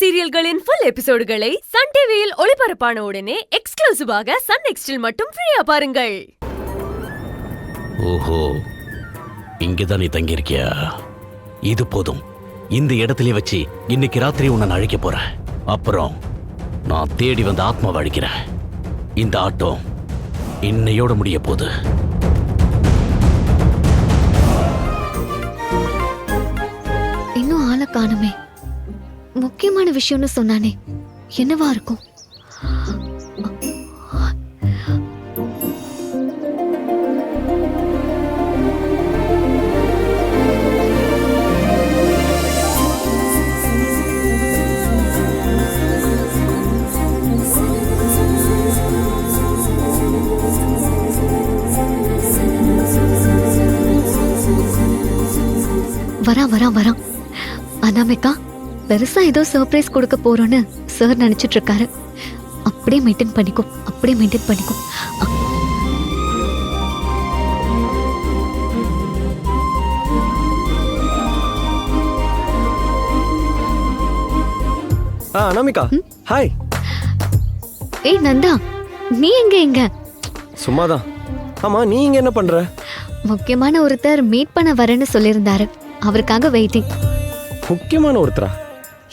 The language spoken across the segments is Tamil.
சீரியல்களின் ஃபுல் எபிசோடுகளை சன் டிவியில் ஒளிபரப்பான உடனே எக்ஸ்க்ளூசிவாக சன் நெக்ஸ்டில் மட்டும் ஃப்ரீயா பாருங்கள். ஓஹோ, இங்கதான் நீ தங்கியிருக்கியா? இது போதும். இந்த இடத்திலே வச்சு இன்னைக்கு ராத்திரி உன்னை அழைக்க போறேன். அப்புறம் நான் தேடி வந்த ஆத்மாவை அழிக்கிறேன். இந்த ஆட்டம் இன்னையோட முடிய போகுது. இன்னும் ஆளை காணுமே. முக்கியமான விஷயம்னு சொன்னானே, என்னவா இருக்கும்? வரான். அனாமிகா, பெருசா ஏதோ சர்ப்ரைஸ் கொடுக்க போறோன்னு சார் நினைச்சிட்டு இருக்காரு. அப்படியே மெயின்டைன் பண்ணிக்கும். அனாமிகா, ஹாய். ஏய் நந்தா, நீ எங்க? சும்மாதான். ஆமா, நீ இங்க என்ன பண்ற? முக்கியமான ஒருத்தர் மீட் பண்ண வரேன்னு சொல்லியிருந்தாரு. அவருக்காக வெயிட்டிங். முக்கியமான ஒருத்தரா?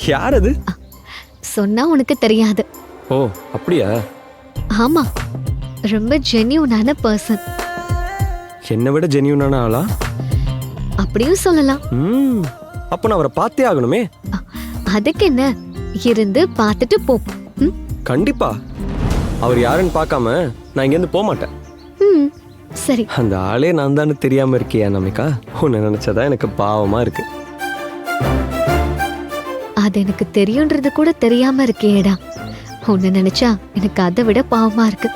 யார் அது? சொன்னா உனக்கு தெரியாது. ஓ, அப்படியா? ஆமா, ரொம்ப ஜென்யூனான பர்சன். என்னை விட ஜென்யூனான ஆளா? அப்படியும் சொல்லலாம். அப்ப நான் அவரை பார்த்தே ஆகணுமே. அதுக்கு என்ன, இருந்து பார்த்துட்டு போ. கண்டிப்பா. அவர் யாருன்னு பார்க்காம நான் இங்கேருந்து போக மாட்டேன். சரி. அந்த ஆளே நான் தானே தெரியாம இருக்கியா நமிகா? உன்னை நினைச்சதான் எனக்கு பாவமா இருக்கு. அது எனக்கு தெரியுன்றது கூட தெரியாம இருக்கேடா. உன்னை நினைச்சா எனக்கு அதை விட பாவமா இருக்கு.